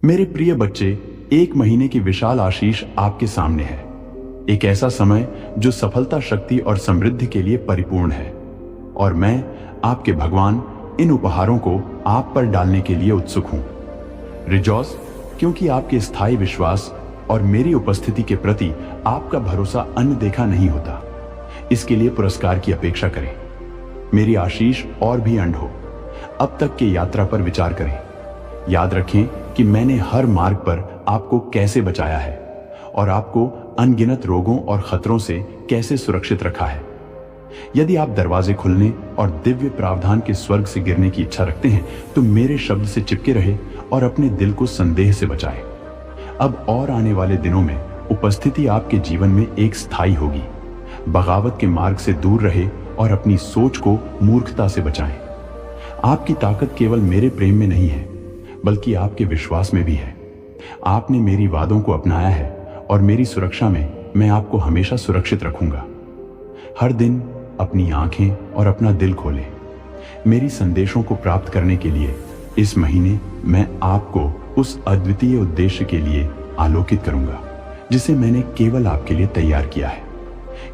मेरे प्रिय बच्चे, 1 महीने की विशाल आशीष आपके सामने है। एक ऐसा समय जो सफलता, शक्ति और समृद्धि के लिए परिपूर्ण है। और मैं, आपके भगवान, इन उपहारों को आप पर डालने के लिए उत्सुक हूं। रिजॉस, क्योंकि आपके स्थायी विश्वास और मेरी उपस्थिति के प्रति आपका भरोसा अन्य देखा नहीं होता। इसके लिए पुरस्कार की अपेक्षा करें। मेरी आशीष और भी अंड हो। अब तक की यात्रा पर विचार करें। याद रखें कि मैंने हर मार्ग पर आपको कैसे बचाया है और आपको अनगिनत रोगों और खतरों से कैसे सुरक्षित रखा है। यदि आप दरवाजे खुलने और दिव्य प्रावधान के स्वर्ग से गिरने की इच्छा रखते हैं तो मेरे शब्द से चिपके रहे और अपने दिल को संदेह से बचाएं। अब और आने वाले दिनों में उपस्थिति आपके जीवन में एक स्थायी होगी। बगावत के मार्ग से दूर रहे और अपनी सोच को मूर्खता से बचाएं। आपकी ताकत केवल मेरे प्रेम में नहीं है, बल्कि आपके विश्वास में भी है। आपने मेरी वादों को अपनाया है और मेरी सुरक्षा में मैं आपको हमेशा सुरक्षित रखूंगा। हर दिन अपनी आंखें और अपना दिल खोलें। मेरी संदेशों को प्राप्त करने के लिए इस महीने मैं आपको उस अद्वितीय उद्देश्य के लिए आलोकित करूंगा जिसे मैंने केवल आपके लिए तैयार किया है।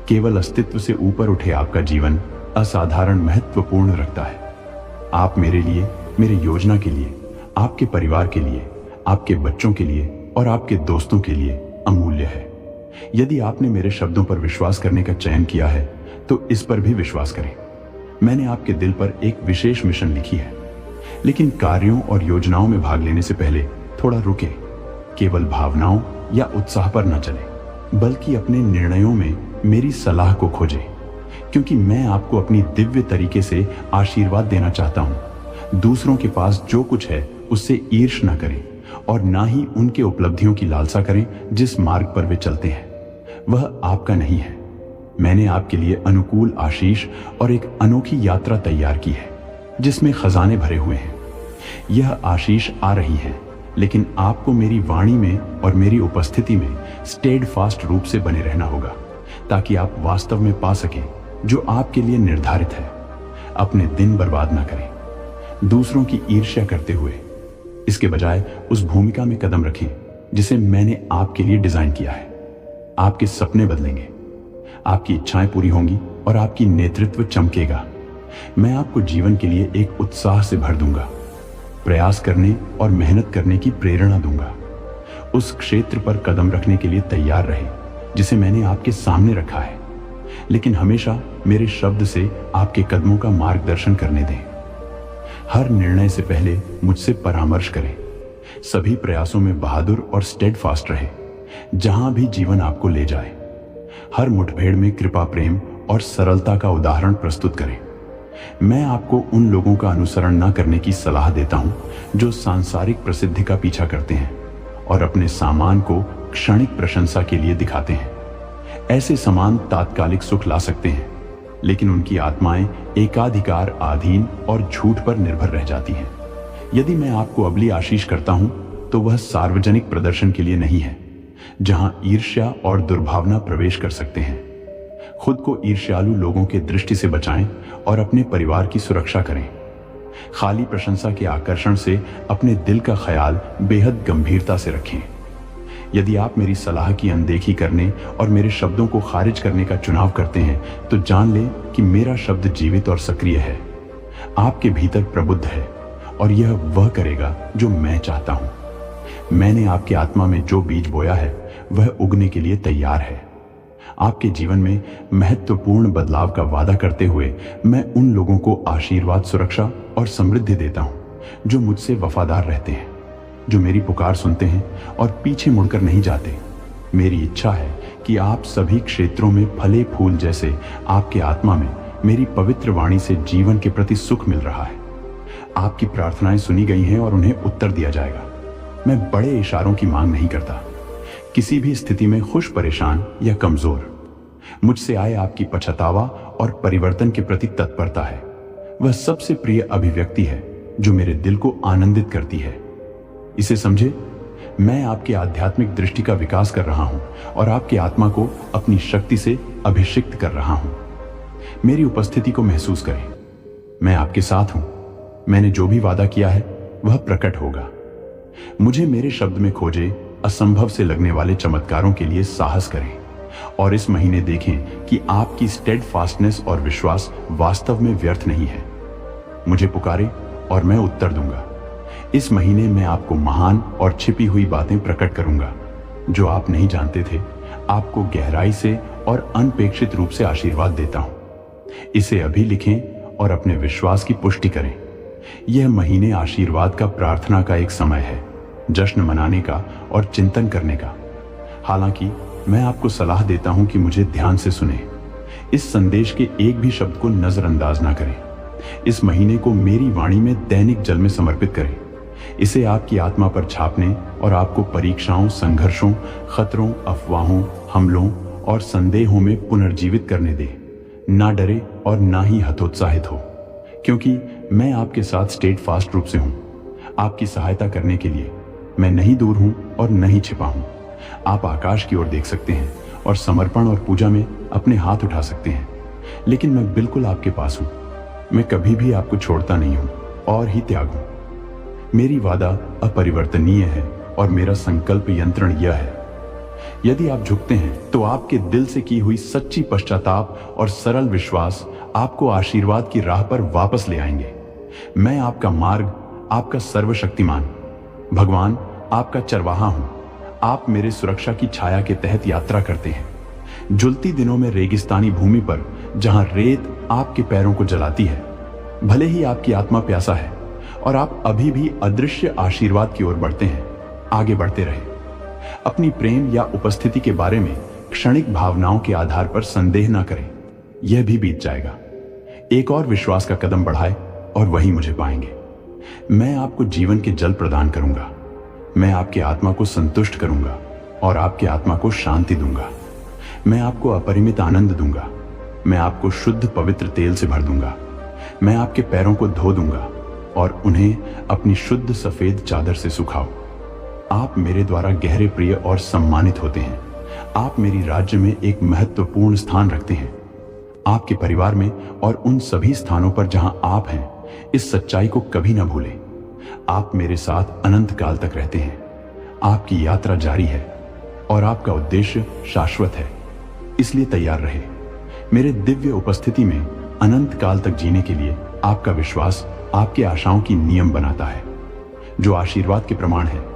केवल अस्तित्व से ऊपर उठे आपका जीवन असाधारण महत्वपूर्ण रखता है। आप मेरे लिए, मेरी योजना के लिए, आपके परिवार के लिए, आपके बच्चों के लिए और आपके दोस्तों के लिए अमूल्य है। यदि आपने मेरे शब्दों पर विश्वास करने का चयन किया है तो इस पर भी विश्वास करें। मैंने आपके दिल पर एक विशेष मिशन लिखी है, लेकिन कार्यों और योजनाओं में भाग लेने से पहले थोड़ा रुके। केवल भावनाओं या उत्साह पर न चले, बल्कि अपने निर्णयों में मेरी सलाह को खोजें, क्योंकि मैं आपको अपनी दिव्य तरीके से आशीर्वाद देना चाहता हूं। दूसरों के पास जो कुछ है उससे ईर्ष न करें और ना ही उनके उपलब्धियों की लालसा करें जिस मार्ग पर वे चलते हैं, वह आपका नहीं है। मैंने आपके लिए अनुकूल आशीष और एक अनोखी यात्रा तैयार की है जिसमें खजाने भरे हुए हैं। यह आशीष आ रही है, लेकिन आपको मेरी वाणी में और मेरी उपस्थिति में स्टेडफास्ट रूप से बने रहना होगा, ताकि आप वास्तव में पा सकें जो आपके लिए निर्धारित है। अपने दिन बर्बाद ना करें दूसरों की ईर्ष्या करते हुए। इसके बजाय उस भूमिका में कदम रखें जिसे मैंने आपके लिए डिजाइन किया है। आपके सपने बदलेंगे, आपकी इच्छाएं पूरी होंगी और आपकी नेतृत्व चमकेगा। मैं आपको जीवन के लिए एक उत्साह से भर दूंगा, प्रयास करने और मेहनत करने की प्रेरणा दूंगा। उस क्षेत्र पर कदम रखने के लिए तैयार रहे जिसे मैंने आपके सामने रखा है, लेकिन हमेशा मेरे शब्द से आपके कदमों का मार्गदर्शन करने दें। हर निर्णय से पहले मुझसे परामर्श करें। सभी प्रयासों में बहादुर और स्टेडफास्ट रहे, जहां भी जीवन आपको ले जाए। हर मुठभेड़ में कृपा, प्रेम और सरलता का उदाहरण प्रस्तुत करें। मैं आपको उन लोगों का अनुसरण न करने की सलाह देता हूं जो सांसारिक प्रसिद्धि का पीछा करते हैं और अपने सामान को क्षणिक प्रशंसा के लिए दिखाते हैं। ऐसे सामान तात्कालिक सुख ला सकते हैं, लेकिन उनकी आत्माएं एकाधिकार, अधीन और झूठ पर निर्भर रह जाती हैं। यदि मैं आपको अबली आशीष करता हूं तो वह सार्वजनिक प्रदर्शन के लिए नहीं है, जहां ईर्ष्या और दुर्भावना प्रवेश कर सकते हैं। खुद को ईर्ष्यालु लोगों के दृष्टि से बचाएं और अपने परिवार की सुरक्षा करें। खाली प्रशंसा के आकर्षण से अपने दिल का ख्याल बेहद गंभीरता से रखें। यदि आप मेरी सलाह की अनदेखी करने और मेरे शब्दों को खारिज करने का चुनाव करते हैं तो जान लें कि मेरा शब्द जीवित और सक्रिय है, आपके भीतर प्रबुद्ध है और यह वह करेगा जो मैं चाहता हूं। मैंने आपकी आत्मा में जो बीज बोया है वह उगने के लिए तैयार है। आपके जीवन में महत्वपूर्ण बदलाव का वादा करते हुए मैं उन लोगों को आशीर्वाद, सुरक्षा और समृद्धि देता हूं जो मुझसे वफादार रहते हैं, जो मेरी पुकार सुनते हैं और पीछे मुड़कर नहीं जाते। मेरी इच्छा है कि आप सभी क्षेत्रों में फले फूल जैसे आपके आत्मा में मेरी पवित्र वाणी से जीवन के प्रति सुख मिल रहा है। आपकी प्रार्थनाएं सुनी गई हैं और उन्हें उत्तर दिया जाएगा। मैं बड़े इशारों की मांग नहीं करता, किसी भी स्थिति में खुश, परेशान या कमजोर। मुझसे आए आपकी पछतावा और परिवर्तन के प्रति तत्परता है वह सबसे प्रिय अभिव्यक्ति है जो मेरे दिल को आनंदित करती है। इसे समझे, मैं आपकी आध्यात्मिक दृष्टि का विकास कर रहा हूं और आपकी आत्मा को अपनी शक्ति से अभिषिक्त कर रहा हूं। मेरी उपस्थिति को महसूस करें। मैं आपके साथ हूं। मैंने जो भी वादा किया है वह प्रकट होगा। मुझे मेरे शब्द में खोजे असंभव से लगने वाले चमत्कारों के लिए साहस करें और इस महीने देखें कि आपकी स्टेडफास्टनेस और विश्वास वास्तव में व्यर्थ नहीं है। मुझे पुकारे और मैं उत्तर दूंगा। इस महीने मैं आपको महान और छिपी हुई बातें प्रकट करूंगा जो आप नहीं जानते थे। आपको गहराई से और अनपेक्षित रूप से आशीर्वाद देता हूं। इसे अभी लिखें और अपने विश्वास की पुष्टि करें। यह महीने आशीर्वाद का, प्रार्थना का एक समय है, जश्न मनाने का और चिंतन करने का। हालांकि मैं आपको सलाह देता हूं कि मुझे ध्यान से सुने। इस संदेश के एक भी शब्द को नजरअंदाज ना करें। इस महीने को मेरी वाणी में दैनिक जल में समर्पित करें। इसे आपकी आत्मा पर छापने और आपको परीक्षाओं, संघर्षों, खतरों, अफवाहों, हमलों और संदेहों में पुनर्जीवित करने दें। ना डरे और ना ही हतोत्साहित हो, क्योंकि मैं आपके साथ स्टेडफास्ट रूप से हूं। आपकी सहायता करने के लिए मैं नहीं दूर हूं और नहीं छिपा हूं। आप आकाश की ओर देख सकते हैं और समर्पण और पूजा में अपने हाथ उठा सकते हैं, लेकिन मैं बिल्कुल आपके पास हूं। मैं कभी भी आपको छोड़ता नहीं हूं और ही त्याग हूं। मेरी वादा अपरिवर्तनीय है और मेरा संकल्प यंत्रण यह है। यदि आप झुकते हैं तो आपके दिल से की हुई सच्ची पश्चाताप और सरल विश्वास आपको आशीर्वाद की राह पर वापस ले आएंगे। मैं आपका मार्ग, आपका सर्वशक्तिमान भगवान, आपका चरवाहा हूं। आप मेरे सुरक्षा की छाया के तहत यात्रा करते हैं, जुलती दिनों में रेगिस्तानी भूमि पर, जहां रेत आपके पैरों को जलाती है। भले ही आपकी आत्मा प्यासा है और आप अभी भी अदृश्य आशीर्वाद की ओर बढ़ते हैं, आगे बढ़ते रहे। अपनी प्रेम या उपस्थिति के बारे में क्षणिक भावनाओं के आधार पर संदेह ना करें, यह भी बीत जाएगा। एक और विश्वास का कदम बढ़ाएं और वही मुझे पाएंगे। मैं आपको जीवन के जल प्रदान करूंगा। मैं आपकी आत्मा को संतुष्ट करूंगा और आपकी आत्मा को शांति दूंगा। मैं आपको अपरिमित आनंद दूंगा। मैं आपको शुद्ध पवित्र तेल से भर दूंगा। मैं आपके पैरों को धो दूंगा और उन्हें अपनी शुद्ध सफेद चादर से सुखाओ। आप मेरे द्वारा गहरे प्रिय और सम्मानित होते हैं। आप मेरी राज्य में एक महत्वपूर्ण स्थान रखते हैं। आपके परिवार में और उन सभी स्थानों पर जहां आप हैं, इस सच्चाई को कभी ना भूलें। आप मेरे साथ अनंत काल तक रहते हैं। आपकी यात्रा जारी है और आपका उद्देश्य शाश्वत है, इसलिए तैयार रहे। मेरे दिव्य उपस्थिति में अनंत काल तक जीने के लिए आपका विश्वास आपके आशाओं की नियम बनाता है। जो आशीर्वाद के प्रमाण है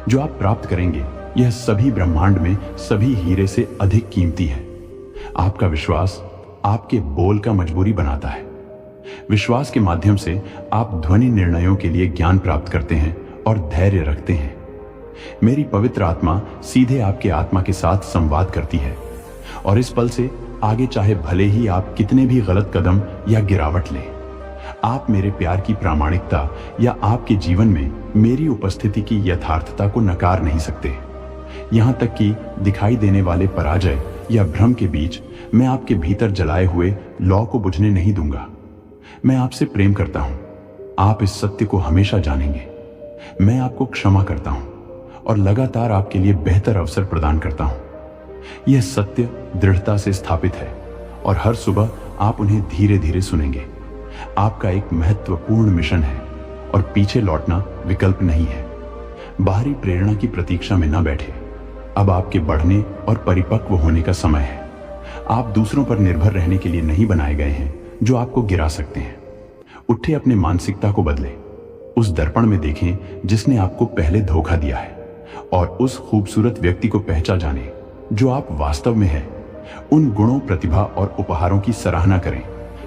जो आप प्राप्त करेंगे, यह सभी ब्रह्मांड में सभी हीरे से अधिक कीमती है। आपका विश्वास आपके बोल का मजबूरी बनाता है। विश्वास के माध्यम से आप ध्वनि निर्णयों के लिए ज्ञान प्राप्त करते हैं और धैर्य रखते हैं। मेरी पवित्र आत्मा सीधे आपके आत्मा के साथ संवाद करती है और इस पल से आगे चाहे भले ही आप कितने भी गलत कदम या गिरावट लें, आप मेरे प्यार की प्रामाणिकता या आपके जीवन में मेरी उपस्थिति की यथार्थता को नकार नहीं सकते। यहां तक कि दिखाई देने वाले पराजय या भ्रम के बीच मैं आपके भीतर जलाए हुए लौ को बुझने नहीं दूंगा। मैं आपसे प्रेम करता हूं। आप इस सत्य को हमेशा जानेंगे। मैं आपको क्षमा करता हूं और लगातार आपके लिए बेहतर अवसर प्रदान करता हूं। यह सत्य दृढ़ता से स्थापित है और हर सुबह आप उन्हें धीरे धीरे सुनेंगे। आपका एक महत्वपूर्ण मिशन है और पीछे लौटना विकल्प नहीं है। बाहरी प्रेरणा की प्रतीक्षा में न बैठे। अब आपके बढ़ने और परिपक्व होने का समय है। आप दूसरों पर निर्भर रहने के लिए नहीं बनाए गए हैं जो आपको गिरा सकते हैं। उठे, अपने मानसिकता को बदलें। उस दर्पण में देखें जिसने आपको पहले धोखा दिया है और उस खूबसूरत व्यक्ति को पहचान जाने जो आप वास्तव में हैं। उन गुणों, प्रतिभा और उपहारों की सराहना करें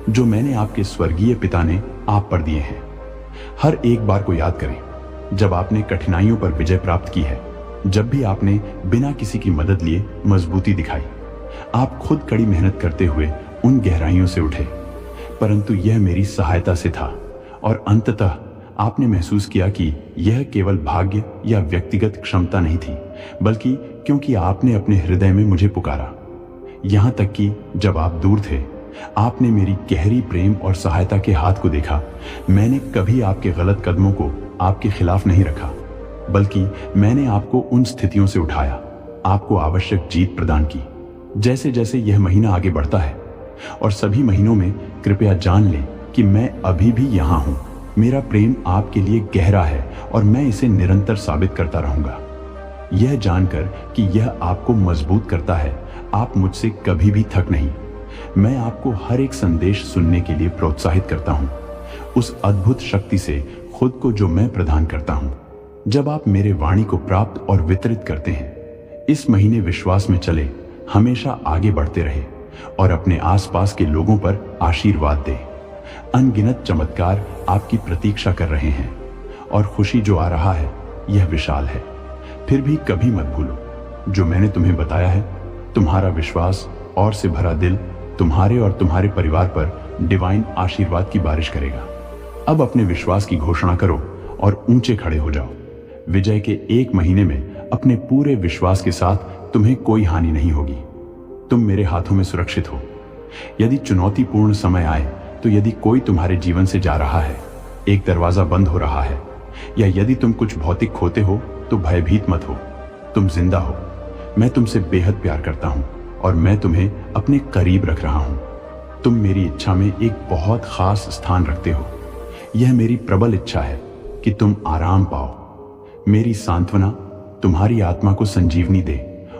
जो मैंने आपके स्वर्गीय पिता ने आप पर दिए हैं। हर एक बार को याद करें जब आपने कठिनाइयों पर विजय प्राप्त की है, जब भी आपने बिना किसी की मदद लिए मजबूती दिखाई। आप खुद कड़ी मेहनत करते हुए उन गहराइयों से उठे, परंतु यह मेरी सहायता से था और अंततः आपने महसूस किया कि यह केवल भाग्य या व्यक्तिगत क्षमता नहीं थी, बल्कि क्योंकि आपने अपने हृदय में मुझे पुकारा। यहां तक कि जब आप दूर थे, आपने मेरी गहरी प्रेम और सहायता के हाथ को देखा। मैंने कभी आपके गलत कदमों को आपके खिलाफ नहीं रखा, बल्कि मैंने आपको उन स्थितियों से उठाया, आपको आवश्यक जीत प्रदान की। जैसे जैसे यह महीना आगे बढ़ता है और सभी महीनों में, कृपया जान लें कि मैं अभी भी यहां हूं। मेरा प्रेम आपके लिए गहरा है और मैं इसे निरंतर साबित करता रहूंगा। यह जानकर कि यह आपको मजबूत करता है, आप मुझसे कभी भी थक नहीं। मैं आपको हर एक संदेश सुनने के लिए प्रोत्साहित करता हूं, उस अद्भुत शक्ति से खुद को जो मैं प्रदान करता हूं। जब आप मेरे वाणी को प्राप्त और वितरित करते हैं, इस महीने विश्वास में चले, हमेशा आगे बढ़ते रहे और अपने आसपास के लोगों पर आशीर्वाद दें। अनगिनत चमत्कार आपकी प्रतीक्षा कर रहे हैं और खुशी जो आ रहा है यह विशाल है। फिर भी कभी मत भूलो, जो मैंने तुम्हें बताया है, तुम्हारा विश्वास और से भरा दिल तुम्हारे और तुम्हारे परिवार पर डिवाइन आशीर्वाद की बारिश करेगा। अब अपने विश्वास की घोषणा करो और ऊंचे खड़े हो जाओ। विजय के 1 महीने में अपने पूरे विश्वास के साथ तुम्हें कोई हानि नहीं होगी। तुम मेरे हाथों में सुरक्षित हो। यदि चुनौतीपूर्ण समय आए, तो यदि कोई तुम्हारे जीवन से जा रहा है, एक दरवाजा बंद हो रहा है, या यदि तुम कुछ भौतिक खोते हो, तो भयभीत मत हो। तुम जिंदा हो। मैं तुमसे बेहद प्यार करता हूं और मैं तुम्हें अपने करीब रख रहा हूं। तुम मेरी इच्छा में एक बहुत खास स्थान रखते हो। यह मेरी प्रबल इच्छा है कि तुम आराम पाओ। मेरी सांत्वना तुम्हारी आत्मा को संजीवनी दे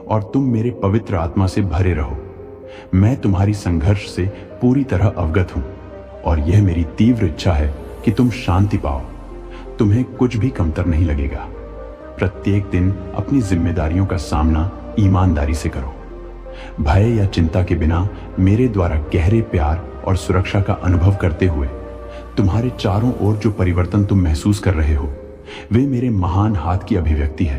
और तुम मेरे पवित्र आत्मा से भरे रहो। मैं तुम्हारी संघर्ष से पूरी तरह अवगत हूं और यह मेरी तीव्र इच्छा है कि तुम शांति पाओ। तुम्हें कुछ भी कमतर नहीं लगेगा। प्रत्येक दिन अपनी जिम्मेदारियों का सामना ईमानदारी से करो। भय या चिंता के बिना मेरे द्वारा गहरे प्यार और सुरक्षा का अनुभव करते हुए तुम्हारे चारों ओर जो परिवर्तन तुम महसूस कर रहे हो, वे मेरे महान हाथ की अभिव्यक्ति है।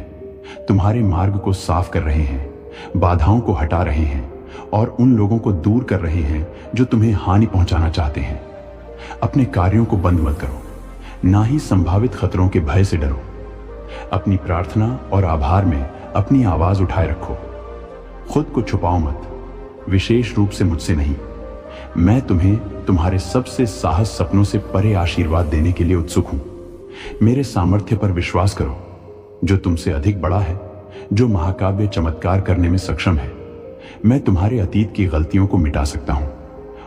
तुम्हारे मार्ग को साफ कर रहे हैं, बाधाओं को हटा रहे हैं और उन लोगों को दूर कर रहे हैं जो तुम्हें हानि पहुंचाना चाहते हैं। अपने कार्यों को बंद मत करो, ना ही संभावित खतरों के भय से डरो। अपनी प्रार्थना और आभार में अपनी आवाज उठाए रखो। खुद को छुपाओ मत, विशेष रूप से मुझसे नहीं। मैं तुम्हें तुम्हारे सबसे साहस सपनों से परे आशीर्वाद देने के लिए उत्सुक हूं। मेरे सामर्थ्य पर विश्वास करो, जो तुमसे अधिक बड़ा है, जो महाकाव्य चमत्कार करने में सक्षम है। मैं तुम्हारे अतीत की गलतियों को मिटा सकता हूं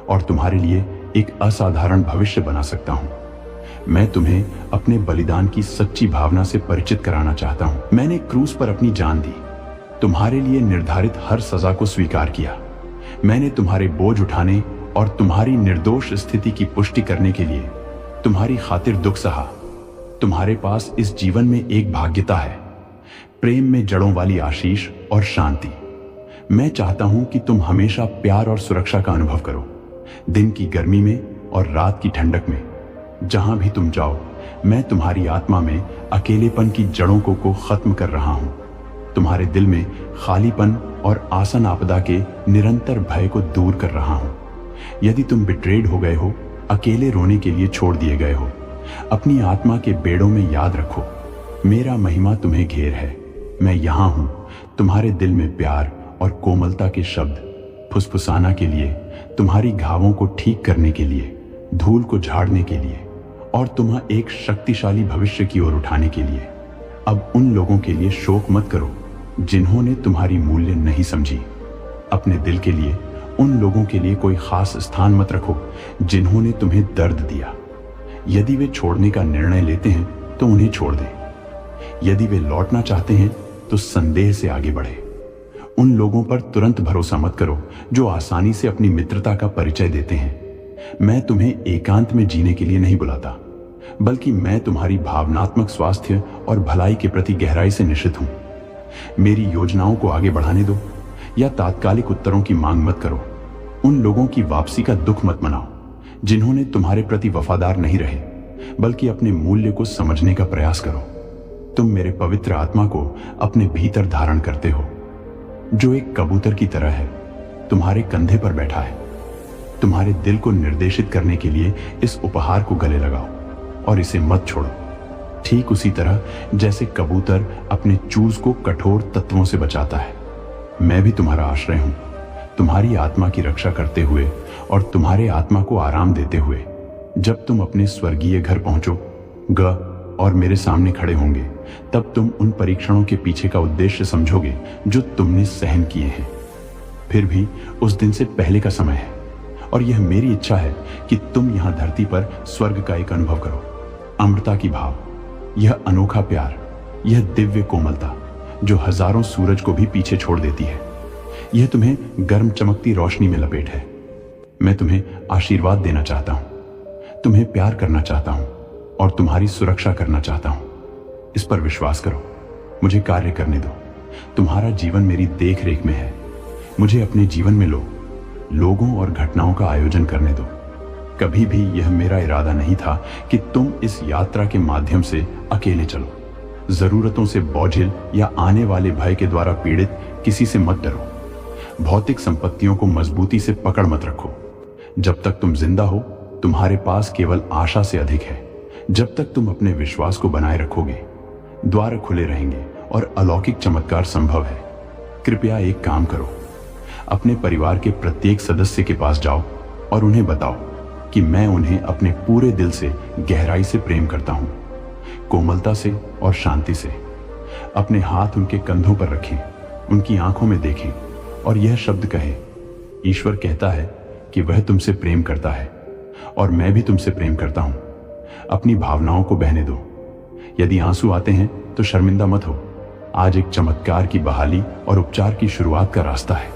और तुम्हारे लिए एक असाधारण भविष्य बना सकता हूं। मैं तुम्हें अपने बलिदान की सच्ची भावना से परिचित कराना चाहता हूं। मैंने क्रूस पर अपनी जान दी, तुम्हारे लिए निर्धारित हर सजा को स्वीकार किया। मैंने तुम्हारे बोझ उठाने और तुम्हारी निर्दोष स्थिति की पुष्टि करने के लिए तुम्हारी खातिर दुख सहा। तुम्हारे पास इस जीवन में एक भाग्यता है, प्रेम में जड़ों वाली आशीष और शांति। मैं चाहता हूं कि तुम हमेशा प्यार और सुरक्षा का अनुभव करो, दिन की गर्मी में और रात की ठंडक में। जहां भी तुम जाओ, मैं तुम्हारी आत्मा में अकेलेपन की जड़ों को खत्म कर रहा हूं। तुम्हारे दिल में खालीपन और आसन आपदा के निरंतर भय को दूर कर रहा हूं। यदि तुम बिट्रेड हो गए हो, अकेले रोने के लिए छोड़ दिए गए हो, अपनी आत्मा के बेड़ों में याद रखो, मेरा महिमा तुम्हें घेर है। मैं यहां हूं, तुम्हारे दिल में प्यार और कोमलता के शब्द फुसफुसाना के लिए, तुम्हारी घावों को ठीक करने के लिए, धूल को झाड़ने के लिए और तुम्हें एक शक्तिशाली भविष्य की ओर उठाने के लिए। अब उन लोगों के लिए शोक मत करो जिन्होंने तुम्हारी मूल्य नहीं समझी। अपने दिल के लिए उन लोगों के लिए कोई खास स्थान मत रखो जिन्होंने तुम्हें दर्द दिया। यदि वे छोड़ने का निर्णय लेते हैं तो उन्हें छोड़ दें। यदि वे लौटना चाहते हैं तो संदेह से आगे बढ़े। उन लोगों पर तुरंत भरोसा मत करो जो आसानी से अपनी मित्रता का परिचय देते हैं। मैं तुम्हें एकांत में जीने के लिए नहीं बुलाता, बल्कि मैं तुम्हारी भावनात्मक स्वास्थ्य और भलाई के प्रति गहराई से निश्चित हूं। मेरी योजनाओं को आगे बढ़ाने दो या तात्कालिक उत्तरों की मांग मत करो। उन लोगों की वापसी का दुख मत मनाओ जिन्होंने तुम्हारे प्रति वफादार नहीं रहे, बल्कि अपने मूल्य को समझने का प्रयास करो। तुम मेरे पवित्र आत्मा को अपने भीतर धारण करते हो, जो एक कबूतर की तरह है, तुम्हारे कंधे पर बैठा है। तुम्हारे दिल को निर्देशित करने के लिए इस उपहार को गले लगाओ और इसे मत छोड़ो। ठीक उसी तरह जैसे कबूतर अपने चूज को कठोर तत्वों से बचाता है, मैं भी तुम्हारा आश्रय हूं, तुम्हारी आत्मा की रक्षा करते हुए और तुम्हारे आत्मा को आराम देते हुए। जब तुम अपने स्वर्गीय घर पहुंचो और मेरे सामने खड़े होंगे, तब तुम उन परीक्षणों के पीछे का उद्देश्य समझोगे जो तुमने सहन किए हैं। फिर भी उस दिन से पहले का समय है और यह मेरी इच्छा है कि तुम यहां धरती पर स्वर्ग का एक अनुभव करो। अमृता की भाव, यह अनोखा प्यार, यह दिव्य कोमलता जो हजारों सूरज को भी पीछे छोड़ देती है, यह तुम्हें गर्म चमकती रोशनी में लपेट है। मैं तुम्हें आशीर्वाद देना चाहता हूं, तुम्हें प्यार करना चाहता हूं और तुम्हारी सुरक्षा करना चाहता हूं। इस पर विश्वास करो, मुझे कार्य करने दो। तुम्हारा जीवन मेरी देख रेख में है। मुझे अपने जीवन में लो, लोगों और घटनाओं का आयोजन करने दो। कभी भी यह मेरा इरादा नहीं था कि तुम इस यात्रा के माध्यम से अकेले चलो। जरूरतों से बोझिल या आने वाले भय के द्वारा पीड़ित किसी से मत डरो। भौतिक संपत्तियों को मजबूती से पकड़ मत रखो। जब तक तुम जिंदा हो, तुम्हारे पास केवल आशा से अधिक है। जब तक तुम अपने विश्वास को बनाए रखोगे, द्वार खुले रहेंगे और अलौकिक चमत्कार संभव है। कृपया एक काम करो, अपने परिवार के प्रत्येक सदस्य के पास जाओ और उन्हें बताओ कि मैं उन्हें अपने पूरे दिल से गहराई से प्रेम करता हूं, कोमलता से और शांति से। अपने हाथ उनके कंधों पर रखें, उनकी आंखों में देखें और यह शब्द कहें, ईश्वर कहता है कि वह तुमसे प्रेम करता है और मैं भी तुमसे प्रेम करता हूं। अपनी भावनाओं को बहने दो। यदि आंसू आते हैं तो शर्मिंदा मत हो। आज एक चमत्कार की बहाली और उपचार की शुरुआत का रास्ता है।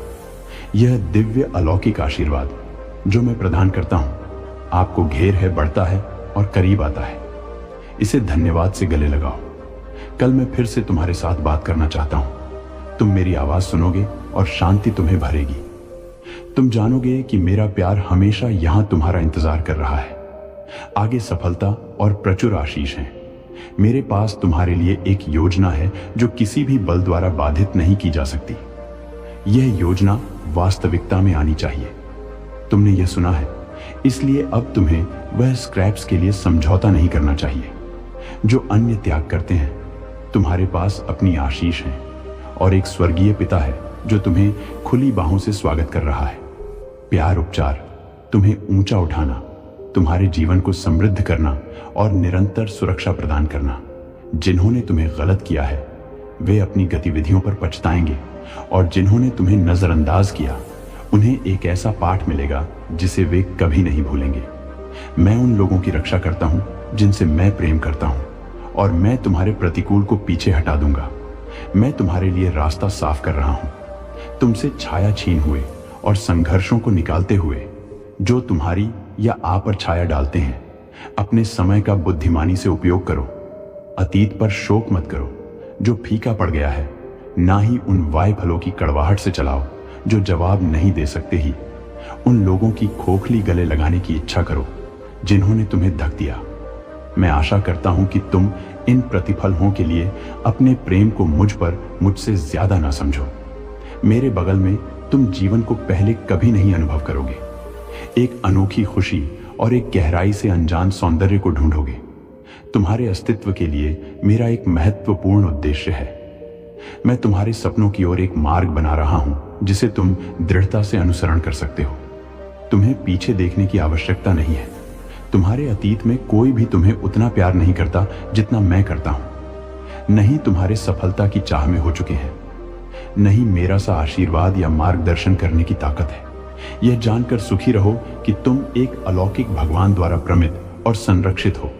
यह दिव्य अलौकिक आशीर्वाद जो मैं प्रदान करता हूं आपको घेर है, बढ़ता है और करीब आता है। इसे धन्यवाद से गले लगाओ। कल मैं फिर से तुम्हारे साथ बात करना चाहता हूं। तुम मेरी आवाज सुनोगे और शांति तुम्हें भरेगी। तुम जानोगे कि मेरा प्यार हमेशा यहां तुम्हारा इंतजार कर रहा है। आगे सफलता और प्रचुर आशीष है। मेरे पास तुम्हारे लिए एक योजना है जो किसी भी बल द्वारा बाधित नहीं की जा सकती। यह योजना वास्तविकता में आनी चाहिए। तुमने यह सुना है, इसलिए अब तुम्हें वह स्क्रैप्स के लिए समझौता नहीं करना चाहिए जो अन्य त्याग करते हैं। तुम्हारे पास अपनी आशीष है और एक स्वर्गीय पिता है जो तुम्हें खुली बाहों से स्वागत कर रहा है। प्यार, उपचार, तुम्हें ऊंचा उठाना, तुम्हारे जीवन को समृद्ध करना और निरंतर सुरक्षा प्रदान करना। जिन्होंने तुम्हें गलत किया है वे अपनी गतिविधियों पर पछताएंगे और जिन्होंने तुम्हें नजरअंदाज किया उन्हें एक ऐसा पाठ मिलेगा जिसे वे कभी नहीं भूलेंगे। मैं उन लोगों की रक्षा करता हूं जिनसे मैं प्रेम करता हूं और मैं तुम्हारे प्रतिकूल को पीछे हटा दूंगा। मैं तुम्हारे लिए रास्ता साफ कर रहा हूं। तुमसे छाया छीन हुए और संघर्षों को निकालते हुए जो तुम्हारी या आप पर छाया डालते हैं, अपने समय का बुद्धिमानी से उपयोग करो। अतीत पर शोक मत करो जो फीका पड़ गया है, ना ही उन वाय फलों की कड़वाहट से चलाओ जो जवाब नहीं दे सकते ही। उन लोगों की खोखली गले लगाने की इच्छा करो जिन्होंने तुम्हें धक दिया। मैं आशा करता हूं कि तुम इन प्रतिफलों के लिए अपने प्रेम को मुझ पर मुझसे ज्यादा ना समझो। मेरे बगल में तुम जीवन को पहले कभी नहीं अनुभव करोगे। एक अनोखी खुशी और एक गहराई से अनजान सौंदर्य को ढूंढोगे। तुम्हारे अस्तित्व के लिए मेरा एक महत्वपूर्ण उद्देश्य है। मैं तुम्हारे सपनों की ओर एक मार्ग बना रहा हूं जिसे तुम दृढ़ता से अनुसरण कर सकते हो। तुम्हें पीछे देखने की आवश्यकता नहीं है। तुम्हारे अतीत में कोई भी तुम्हें उतना प्यार नहीं करता जितना मैं करता हूं। नहीं तुम्हारे सफलता की चाह में हो चुके हैं, नहीं मेरा सा आशीर्वाद या मार्गदर्शन करने की ताकत है। यह जानकर सुखी रहो कि तुम एक अलौकिक भगवान द्वारा प्रमित और संरक्षित हो।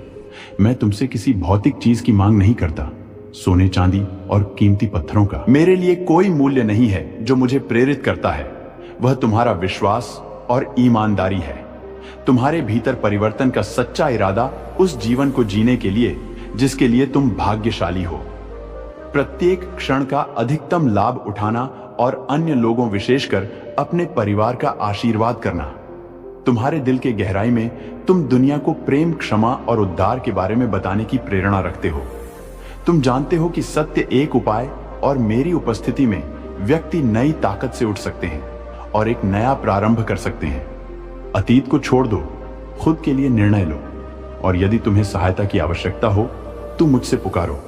मैं तुमसे किसी भौतिक चीज की मांग नहीं करता, सोने चांदी और कीमती पत्थरों का मेरे लिए कोई मूल्य नहीं है। जो मुझे प्रेरित करता है वह तुम्हारा विश्वास और ईमानदारी है। तुम्हारे भीतर परिवर्तन का सच्चा इरादा उस जीवन को जीने के लिए जिसके लिए तुम भाग्यशाली हो। प्रत्येक क्षण का अधिकतम लाभ उठाना और अन्य लोगों विशेषकर अपने परिवार का आशीर्वाद करना। तुम्हारे दिल के गहराई में तुम दुनिया को प्रेम, क्षमा और उद्धार के बारे में बताने की प्रेरणा रखते हो। तुम जानते हो कि सत्य एक उपाय और मेरी उपस्थिति में व्यक्ति नई ताकत से उठ सकते हैं और एक नया प्रारंभ कर सकते हैं। अतीत को छोड़ दो, खुद के लिए निर्णय लो और यदि तुम्हें सहायता की आवश्यकता हो तो मुझसे पुकारो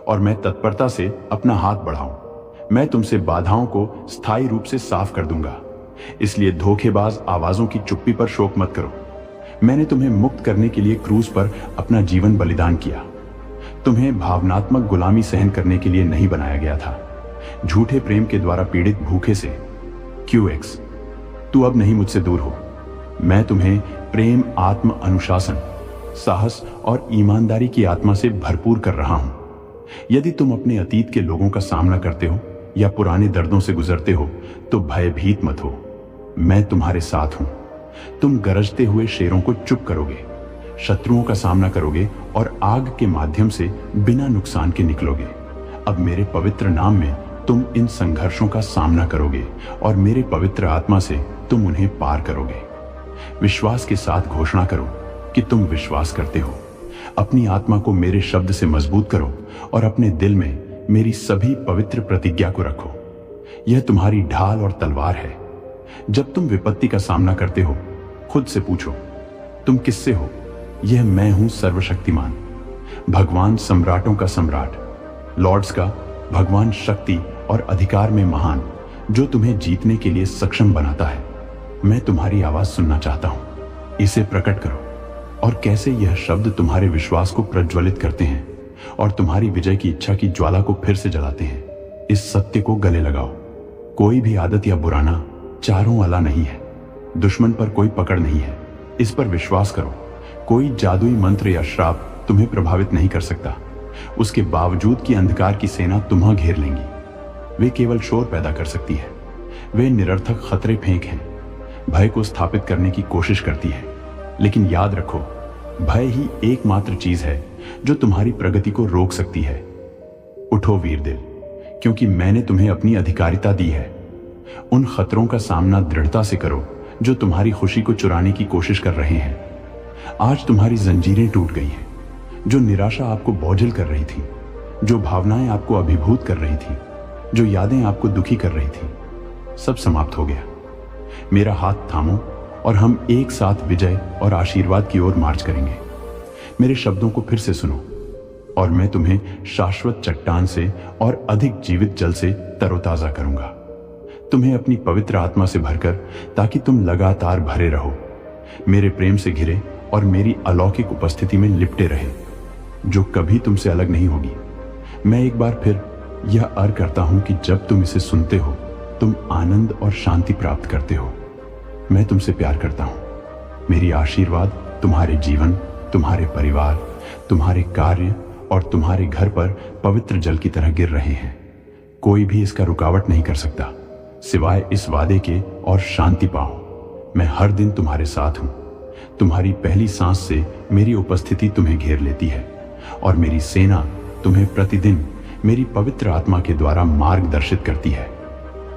और मैं तत्परता से अपना हाथ बढ़ाऊं। मैं तुमसे बाधाओं को स्थायी रूप से साफ कर दूंगा। इसलिए धोखेबाज आवाजों की चुप्पी पर शोक मत करो। मैंने तुम्हें मुक्त करने के लिए क्रूज पर अपना जीवन बलिदान किया। तुम्हें भावनात्मक गुलामी सहन करने के लिए नहीं बनाया गया था। झूठे प्रेम के द्वारा पीड़ित भूखे से QX, तू अब नहीं मुझसे दूर हो। मैं तुम्हें प्रेम, आत्म अनुशासन, साहस और ईमानदारी की आत्मा से भरपूर कर रहा हूं। यदि तुम अपने अतीत के लोगों का सामना करते हो या पुराने दर्दों से गुजरते हो तो भयभीत मत हो। मैं तुम्हारे साथ हूं। तुम गरजते हुए शेरों को चुप करोगे, शत्रुओं का सामना करोगे और आग के माध्यम से बिना नुकसान के निकलोगे। अब मेरे पवित्र नाम में तुम इन संघर्षों का सामना करोगे और मेरे पवित्र आत्मा से तुम उन्हें पार करोगे। विश्वास के साथ घोषणा करो कि तुम विश्वास करते हो। अपनी आत्मा को मेरे शब्द से मजबूत करो और अपने दिल में मेरी सभी पवित्र प्रतिज्ञा को रखो। यह तुम्हारी ढाल और तलवार है। जब तुम विपत्ति का सामना करते हो, खुद से पूछो, तुम किससे हो? यह मैं हूं, सर्वशक्तिमान, भगवान, सम्राटों का सम्राट, लॉर्ड्स का भगवान, शक्ति और अधिकार में महान, जो तुम्हें जीतने के लिए सक्षम बनाता है। मैं तुम्हारी आवाज सुनना चाहता हूं। इसे प्रकट करो और कैसे यह शब्द तुम्हारे विश्वास को प्रज्वलित करते हैं और तुम्हारी विजय की इच्छा की ज्वाला को फिर से जलाते हैं। इस सत्य को गले लगाओ। कोई भी आदत या बुराना चारों वाला नहीं है। दुश्मन पर कोई पकड़ नहीं है। इस पर विश्वास करो। कोई जादुई मंत्र या श्राप तुम्हें प्रभावित नहीं कर सकता। उसके बावजूद कि अंधकार की सेना तुम्हें घेर लेंगी। वे केवल शोर पैदा कर सकती है। वे निरर्थक खतरे फेंक हैं, भय को स्थापित करने की कोशिश करती है। लेकिन याद रखो, भय ही एकमात्र चीज है जो तुम्हारी प्रगति को रोक सकती है। उठो वीर दिल, क्योंकि मैंने तुम्हें अपनी अधिकारिता दी है। उन खतरों का सामना दृढ़ता से करो जो तुम्हारी खुशी को चुराने की कोशिश कर रहे हैं। आज तुम्हारी जंजीरें टूट गई हैं। जो निराशा आपको बोझिल कर रही थी, जो भावनाएं आपको अभिभूत कर रही थी, जो यादें आपको दुखी कर रही थी, सब समाप्त हो गया। मेरा हाथ थामो और हम एक साथ विजय और आशीर्वाद की ओर मार्च करेंगे। मेरे शब्दों को फिर से सुनो और मैं तुम्हें शाश्वत चट्टान से और अधिक जीवित जल से तरोताजा करूंगा। तुम्हें अपनी पवित्र आत्मा से भरकर, ताकि तुम लगातार भरे रहो, मेरे प्रेम से घिरे और मेरी अलौकिक उपस्थिति में लिपटे रहे, जो कभी तुमसे अलग नहीं होगी। मैं एक बार फिर यह अर्ज करता हूं कि जब तुम इसे सुनते हो, तुम आनंद और शांति प्राप्त करते हो। मैं तुमसे प्यार करता हूं। मेरी आशीर्वाद तुम्हारे जीवन, तुम्हारे परिवार, तुम्हारे कार्य और तुम्हारे घर पर पवित्र जल की तरह गिर रहे हैं। कोई भी इसका रुकावट नहीं कर सकता, सिवाय इस वादे के और शांति पाओ। मैं हर दिन तुम्हारे साथ हूं। तुम्हारी पहली सांस से मेरी उपस्थिति तुम्हें घेर लेती है और मेरी सेना तुम्हें प्रतिदिन मेरी पवित्र आत्मा के द्वारा मार्गदर्शित करती है।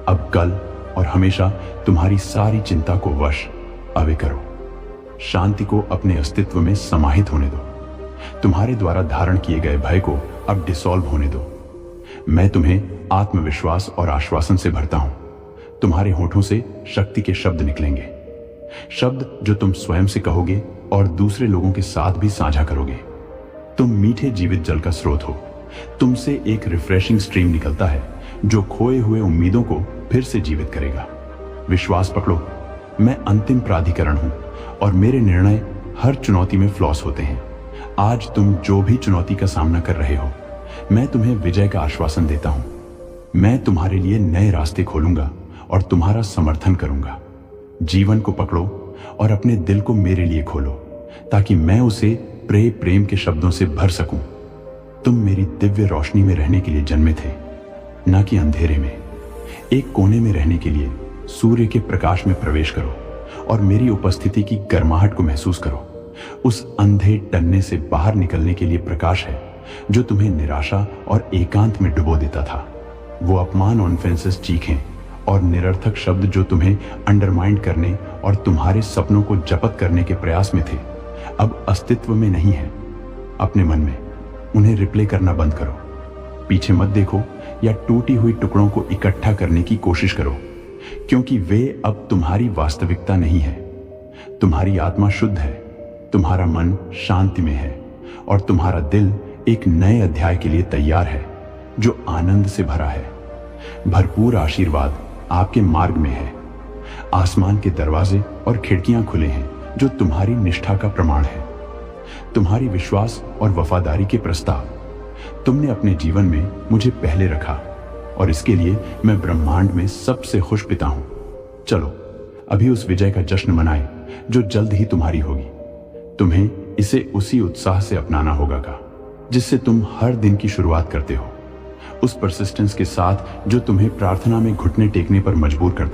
अब कल और हमेशा तुम्हारी सारी चिंता को वश अवे करो। शांति को अपने अस्तित्व में समाहित होने दो। तुम्हारे द्वारा धारण किए गए भय को अब डिसॉल्व होने दो। मैं तुम्हें आत्मविश्वास और आश्वासन से भरता हूं। तुम्हारे होठों से शक्ति के शब्द निकलेंगे, शब्द जो तुम स्वयं से कहोगे और दूसरे लोगों के साथ भी साझा करोगे। तुम मीठे जीवित जल का स्रोत हो। तुमसे एक रिफ्रेशिंग स्ट्रीम निकलता है जो खोए हुए उम्मीदों को फिर से जीवित करेगा। विश्वास पकड़ो, मैं अंतिम प्राधिकरण हूं और मेरे निर्णय हर चुनौती में फ्लॉस होते हैं। आज तुम जो भी चुनौती का सामना कर रहे हो, मैं तुम्हें विजय का आश्वासन देता हूं। मैं तुम्हारे लिए नए रास्ते खोलूंगा और तुम्हारा समर्थन करूंगा। जीवन को पकड़ो और अपने दिल को मेरे लिए खोलो, ताकि मैं उसे प्रेम के शब्दों से भर सकूं। तुम मेरी दिव्य रोशनी में रहने के लिए जन्मे थे, न कि अंधेरे में। एक कोने में रहने के लिए सूर्य के प्रकाश में प्रवेश करो और मेरी उपस्थिति की गर्माहट को महसूस करो। उस अंधे टन्ने से बाहर निकलने के लिए प्रकाश है जो तुम्हें निराशा और एकांत में डुबो देता था। वो अपमान और ऑफेंसेस चीखें और निरर्थक शब्द जो तुम्हें अंडरमाइन करने और तुम्हारे सपनों को जपत करने के प्रयास में थे, अब अस्तित्व में नहीं है। अपने मन में उन्हें रिप्ले करना बंद करो। पीछे मत देखो या टूटी हुई टुकड़ों को इकट्ठा करने की कोशिश करो, क्योंकि वे अब तुम्हारी वास्तविकता नहीं है। तुम्हारी आत्मा शुद्ध है, तुम्हारा मन शांति में है और तुम्हारा दिल एक नए अध्याय के लिए तैयार है जो आनंद से भरा है। भरपूर आशीर्वाद आपके मार्ग में है। आसमान के दरवाजे और खिड़कियां खुले हैं जो तुम्हारी निष्ठा का प्रमाण है। तुम्हारी विश्वास और वफादारी के प्रस्ताव तुमने अपने जीवन में मुझे पहले रखा और इसके लिए मैं ब्रह्मांड में सबसे खुश पिता हूं। चलो अभी उस विजय का जश्न मनाएं जो जल्द ही तुम्हारी होगी। तुम्हें इसे उसी उत्साह से अपनाना होगा जिससे तुम हर दिन की शुरुआत करते हो, उस परसिस्टेंस के साथ जो तुम्हें प्रार्थना में घुटने टेकने पर मजबूर करता है।